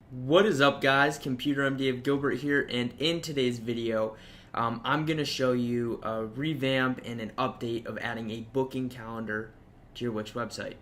What is up, guys? Computer MD of Gilbert here, and in today's video I'm going to show you a revamp and an update of adding a booking calendar to your Wix website,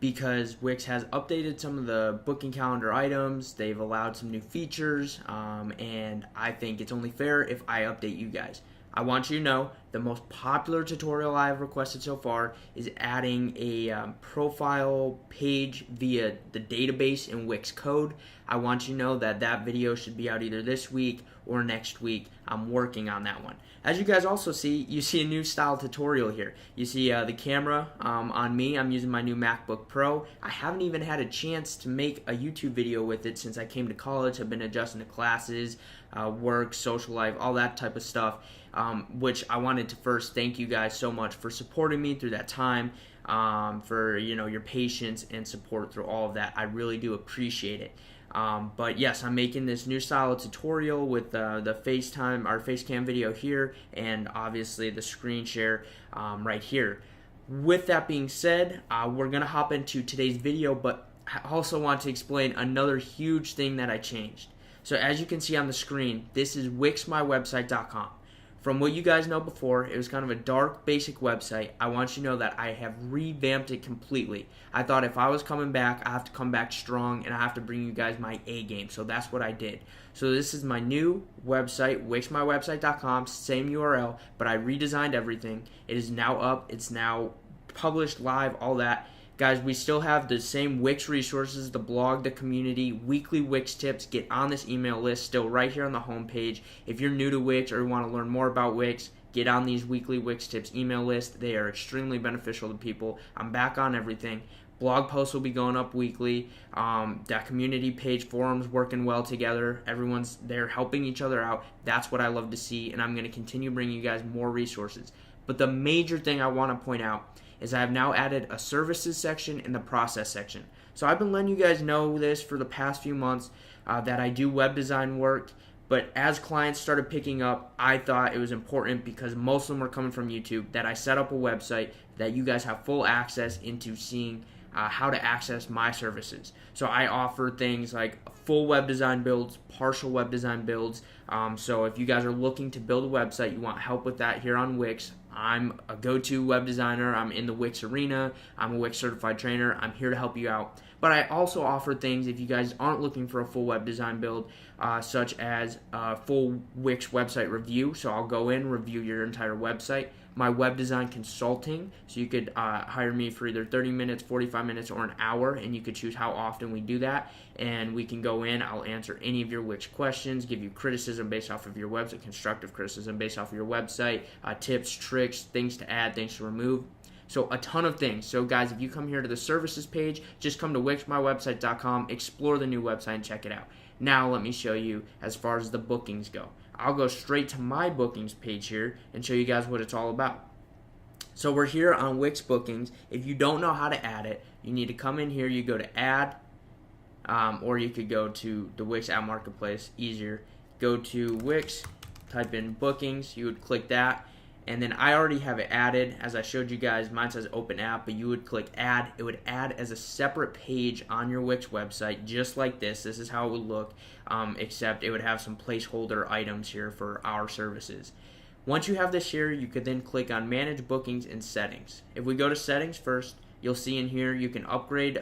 because Wix has updated some of the booking calendar items. They've allowed some new features, and I think it's only fair if I update you guys. I want you to know the most popular tutorial I've requested so far is adding a profile page via the database in Wix code. I want you to know that that video should be out either this week or next week. I'm working on that one. As you guys also see, you see a new style tutorial here. You see the camera on me. I'm using my new MacBook Pro. I haven't even had a chance to make a YouTube video with it since I came to college. I've been adjusting to classes, work, social life, all that type of stuff, which I wanted to first thank you guys so much for supporting me through that time, for your patience and support through all of that. I really do appreciate it. But yes, I'm making this new style tutorial with the FaceTime, our Facecam video here, and obviously the screen share right here. With that being said, we're going to hop into today's video, but I also want to explain another huge thing that I changed. So as you can see on the screen, this is wixmywebsite.com. From what you guys know before, it was kind of a dark, basic website. I want you to know that I have revamped it completely. I thought if I was coming back, I have to come back strong, and I have to bring you guys my A game. So that's what I did. So this is my new website, wixmywebsite.com, same URL, but I redesigned everything. It is now up. It's now published live, all that. Guys, we still have the same Wix resources, the blog, the community, weekly Wix tips. Get on this email list still right here on the homepage. If you're new to Wix or you want to learn more about Wix, get on these weekly Wix tips email list. They are extremely beneficial to people. I'm back on everything. Blog posts will be going up weekly. That community page, forums working well together. Everyone's there helping each other out. That's what I love to see, and I'm going to continue bringing you guys more resources. But the major thing I want to point out is I have now added a services section and the process section. So I've been letting you guys know this for the past few months, that I do web design work, but as clients started picking up, I thought it was important, because most of them were coming from YouTube, that I set up a website that you guys have full access into seeing how to access my services. So I offer things like full web design builds, partial web design builds. So if you guys are looking to build a website, you want help with that here on Wix, I'm a go-to web designer. I'm in the Wix arena. I'm a Wix certified trainer. I'm here to help you out. But I also offer things if you guys aren't looking for a full web design build, such as a full Wix website review. So I'll go in, review your entire website. My web design consulting, so you could hire me for either 30 minutes, 45 minutes, or an hour, and you could choose how often we do that, and we can go in. I'll answer any of your Wix questions, give you criticism based off of your website, constructive criticism based off of your website, tips, tricks, things to add, things to remove. So a ton of things. So guys, if you come here to the services page, just come to wixmywebsite.com, explore the new website, and check it out. Now let me show you as far as the bookings go. I'll go straight to my bookings page here and show you guys what it's all about. So we're here on Wix Bookings. If you don't know how to add it, you need to come in here. You go to add, or you could go to the Wix App Marketplace, easier. Go to Wix, type in bookings, you would click that, and then I already have it added. As I showed you guys, mine says open app, but you would click add. It would add as a separate page on your Wix website, just like this. This is how it would look, except it would have some placeholder items here for our services. Once you have this here, you could then click on manage bookings and settings. If we go to settings first, you'll see in here you can upgrade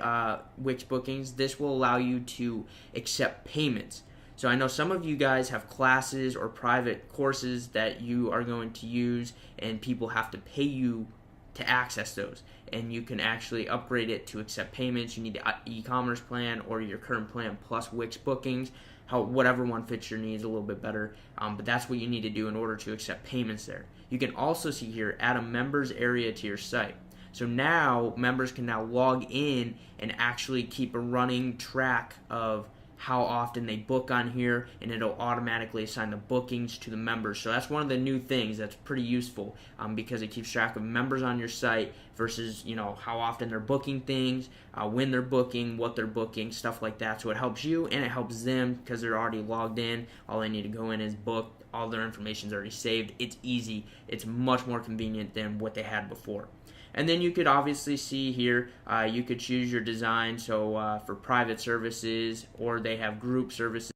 Wix Bookings. This will allow you to accept payments. So I know some of you guys have classes or private courses that you are going to use, and people have to pay you to access those. And you can actually upgrade it to accept payments. You need the e-commerce plan or your current plan plus Wix Bookings, whatever one fits your needs a little bit better. But that's what you need to do in order to accept payments there. You can also see here, add a members area to your site. So now members can now log in and actually keep a running track of how often they book on here, and it'll automatically assign the bookings to the members. So that's one of the new things that's pretty useful, because it keeps track of members on your site versus how often they're booking things, when they're booking, what they're booking, stuff like that. So it helps you and it helps them because they're already logged in. All they need to go in is book. All their information is already saved. It's easy. It's much more convenient than what they had before. And then you could obviously see here, you could choose your design. So for private services, or they have group services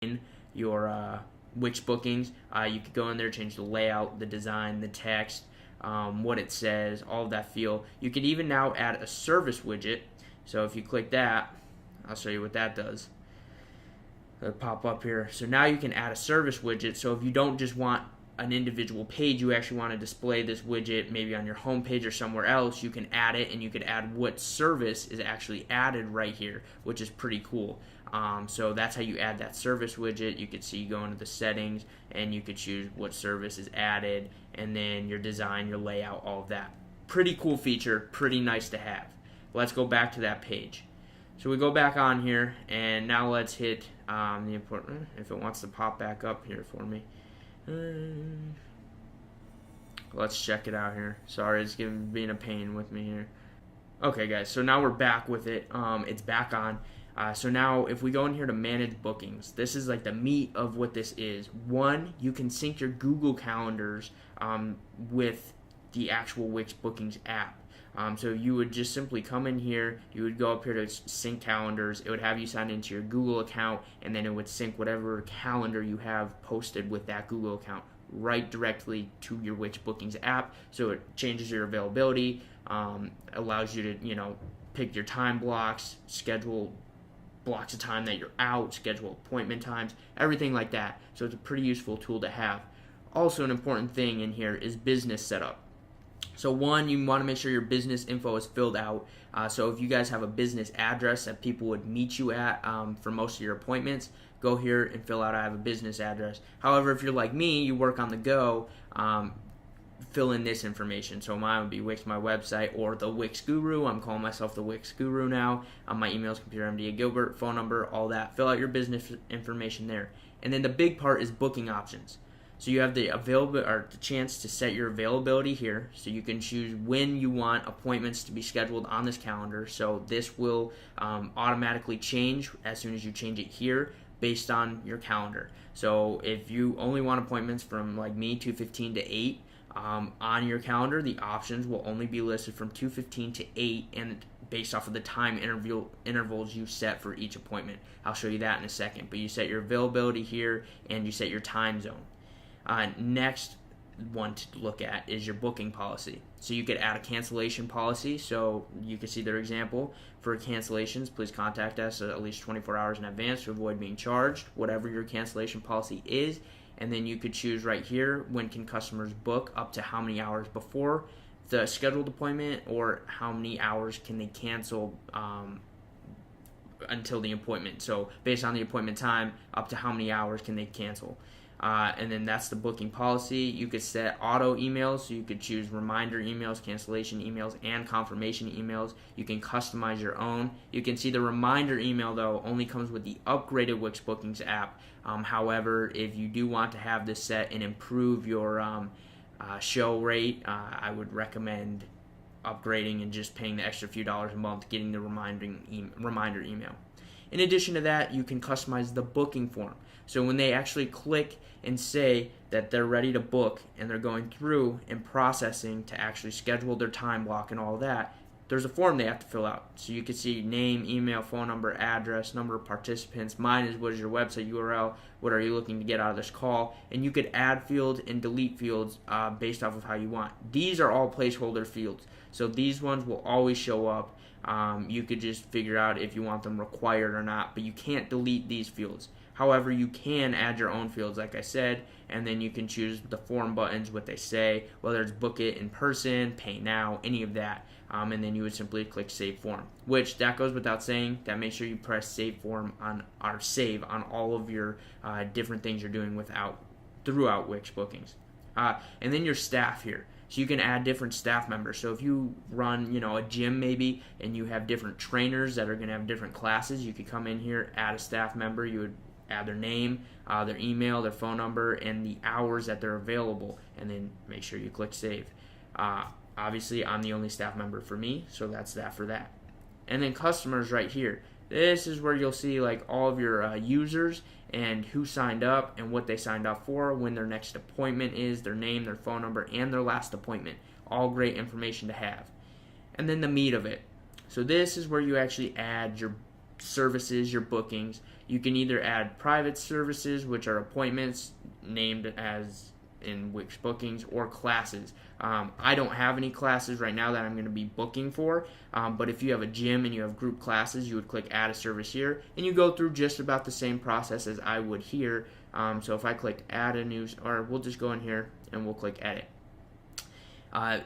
in your Wix bookings. You could go in there, change the layout, the design, the text, what it says, all of that feel. You could even now add a service widget. So if you click that, I'll show you what that does. It'll pop up here. So now you can add a service widget. So if you don't just want an individual page, you actually want to display this widget maybe on your home page or somewhere else, you can add it, and you could add what service is actually added right here, which is pretty cool. So that's how you add that service widget. You could see, you go into the settings and you could choose what service is added, and then your design, your layout, all of that. Pretty cool feature, pretty nice to have. Let's go back to that page. So we go back on here, and now let's hit the important, if it wants to pop back up here for me. Let's check it out here. Sorry, it's being a pain with me here. Okay, guys, so now we're back with it. It's back on. So now if we go in here to manage bookings, this is like the meat of what this is. One, you can sync your Google calendars with the actual Wix Bookings app. So you would just simply come in here, you would go up here to sync calendars, it would have you sign into your Google account, and then it would sync whatever calendar you have posted with that Google account right directly to your Wix Bookings app. So it changes your availability, allows you to, pick your time blocks, schedule blocks of time that you're out, schedule appointment times, everything like that. So it's a pretty useful tool to have. Also, an important thing in here is business setup. So one, you want to make sure your business info is filled out. So if you guys have a business address that people would meet you at for most of your appointments, go here and fill out, I have a business address. However, if you're like me, you work on the go, fill in this information. So mine would be Wix, my website, or the Wix Guru. I'm calling myself the Wix Guru now. My email is computermd@gilbert, phone number, all that. Fill out your business information there. And then the big part is booking options. So you have the chance to set your availability here. So you can choose when you want appointments to be scheduled on this calendar. So this will automatically change as soon as you change it here based on your calendar. So if you only want appointments from, like me, 2:15 to 8, on your calendar, the options will only be listed from 2:15 to 8, and based off of the time intervals you set for each appointment. I'll show you that in a second. But you set your availability here, and you set your time zone. Next one to look at is your booking policy. So you could add a cancellation policy. So you can see their example. For cancellations, please contact us at least 24 hours in advance to avoid being charged, whatever your cancellation policy is. And then you could choose right here, when can customers book, up to how many hours before the scheduled appointment, or how many hours can they cancel until the appointment. So based on the appointment time, up to how many hours can they cancel. And then that's the booking policy. You could set auto emails, so you could choose reminder emails, cancellation emails, and confirmation emails. You can customize your own. You can see the reminder email, though, only comes with the upgraded Wix Bookings app. However, if you do want to have this set and improve your show rate, I would recommend upgrading and just paying the extra few dollars a month, getting the reminder email. In addition to that, you can customize the booking form. So when they actually click and say that they're ready to book and they're going through and processing to actually schedule their time block and all that, there's a form they have to fill out. So you can see name, email, phone number, address, number of participants. Mine is, what is your website URL? What are you looking to get out of this call? And you could add fields and delete fields based off of how you want. These are all placeholder fields. So these ones will always show up. You could just figure out if you want them required or not, but you can't delete these fields. However, you can add your own fields, like I said, and then you can choose the form buttons, what they say, whether it's book it in person, pay now, any of that. And then you would simply click save form, which that goes without saying, that make sure you press save form on, or save on all of your different things you're doing throughout Wix Bookings. And then your staff here. So you can add different staff members. So if you run, a gym maybe, and you have different trainers that are going to have different classes, you could come in here, add a staff member. You would add their name, their email, their phone number, and the hours that they're available, and then make sure you click save. Obviously, I'm the only staff member for me, so that's that for that. And then customers right here. This is where you'll see like all of your users and who signed up and what they signed up for, when their next appointment is, their name, their phone number, and their last appointment. All great information to have. And then the meat of it. So this is where you actually add your services, your bookings. You can either add private services, which are appointments named as in Wix Bookings, or classes. I don't have any classes right now that I'm going to be booking for, but if you have a gym and you have group classes, you would click add a service here, and you go through just about the same process as I would here. So if I click add a new, or we'll just go in here and we'll click edit.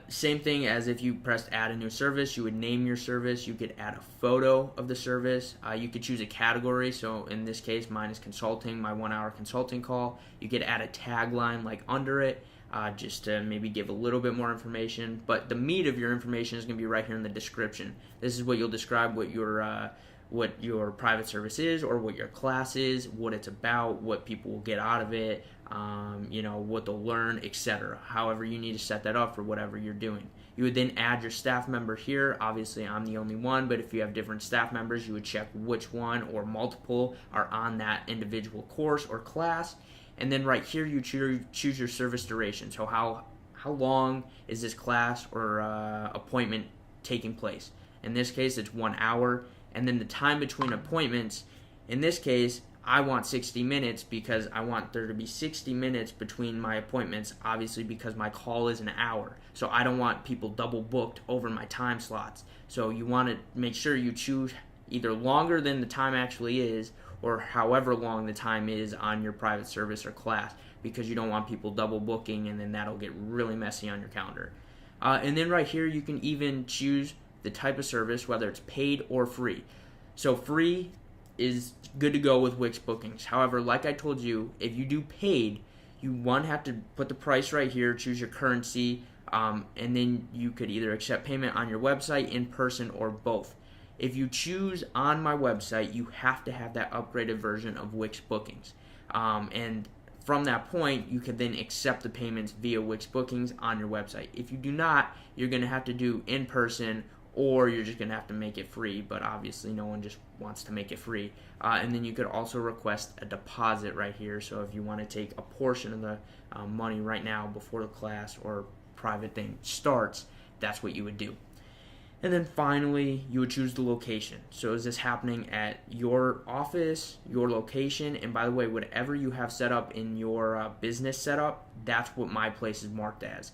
Same thing as if you pressed add a new service, you would name your service. You could add a photo of the service. You could choose a category. So in this case, mine is consulting, my 1 hour consulting call. You could add a tagline like under it, just to maybe give a little bit more information. But the meat of your information is going to be right here in the description. This is what you'll describe what your private service is, or what your class is, what it's about, what people will get out of it, what they'll learn, etc. However you need to set that up for whatever you're doing. You would then add your staff member here. Obviously I'm the only one, but if you have different staff members, you would check which one or multiple are on that individual course or class. And then right here you choose your service duration. So how long is this class or appointment taking place? In this case it's 1 hour. And then the time between appointments, in this case, I want 60 minutes because I want there to be 60 minutes between my appointments, obviously because my call is an hour. So I don't want people double booked over my time slots. So you want to make sure you choose either longer than the time actually is, or however long the time is on your private service or class, because you don't want people double booking, and then that'll get really messy on your calendar. And then right here you can even choose the type of service, whether it's paid or free. So free is good to go with Wix Bookings. However, like I told you, if you do paid, you have to put the price right here, choose your currency, and then you could either accept payment on your website, in person, or both. If you choose on my website, you have to have that upgraded version of Wix Bookings. And from that point, you can then accept the payments via Wix Bookings on your website. If you do not, you're going to have to do in person, or you're just going to have to make it free, but obviously no one just wants to make it free. And then you could also request a deposit right here. So if you want to take a portion of the money right now before the class or private thing starts, that's what you would do. And then finally, you would choose the location. So is this happening at your office, your location? And by the way, whatever you have set up in your business setup, that's what my place is marked as.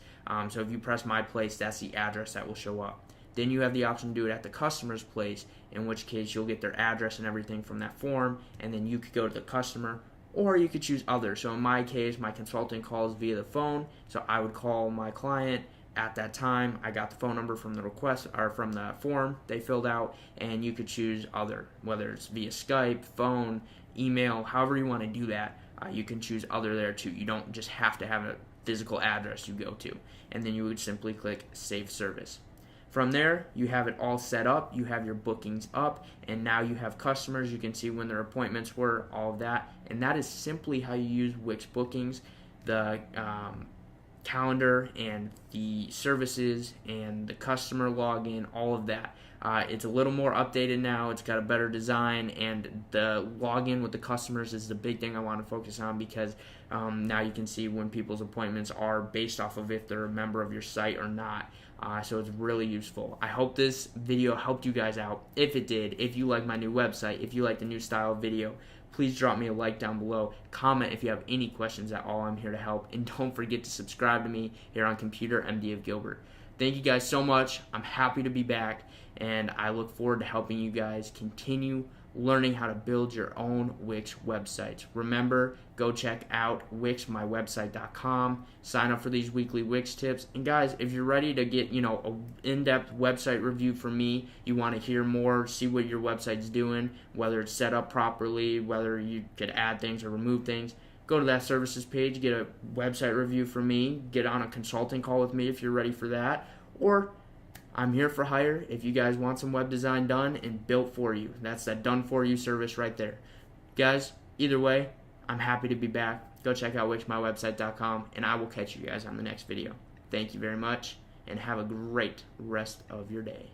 So if you press my place, that's the address that will show up. Then you have the option to do it at the customer's place, in which case you'll get their address and everything from that form, and then you could go to the customer, or you could choose other. So in my case, my consulting calls via the phone, so I would call my client at that time. I got the phone number from the request, or from the form they filled out, and you could choose other, whether it's via Skype, phone, email, however you want to do that. You can choose other there too. You don't just have to have a physical address you go to, and then you would simply click Save Service. From there, you have it all set up, you have your bookings up, and now you have customers. You can see when their appointments were, all of that, and that is simply how you use Wix Bookings. The calendar and the services and the customer login, all of that. It's a little more updated now. It's got a better design, and the login with the customers is the big thing I want to focus on, because now you can see when people's appointments are based off of if they're a member of your site or not. So it's really useful. I hope this video helped you guys out. If it did, if you like my new website, if you like the new style of video, please drop me a like down below. Comment if you have any questions at all. I'm here to help. And don't forget to subscribe to me here on Computer MD of Gilbert. Thank you guys so much. I'm happy to be back, and I look forward to helping you guys continue learning how to build your own Wix websites. Remember, go check out wixmywebsite.com. Sign up for these weekly Wix tips. And guys, if you're ready to get, an in-depth website review from me, you want to hear more, see what your website's doing, whether it's set up properly, whether you could add things or remove things, go to that services page, get a website review from me, get on a consulting call with me if you're ready for that, or I'm here for hire if you guys want some web design done and built for you. That's that done for you service right there. Guys, either way, I'm happy to be back. Go check out wixmywebsite.com, and I will catch you guys on the next video. Thank you very much, and have a great rest of your day.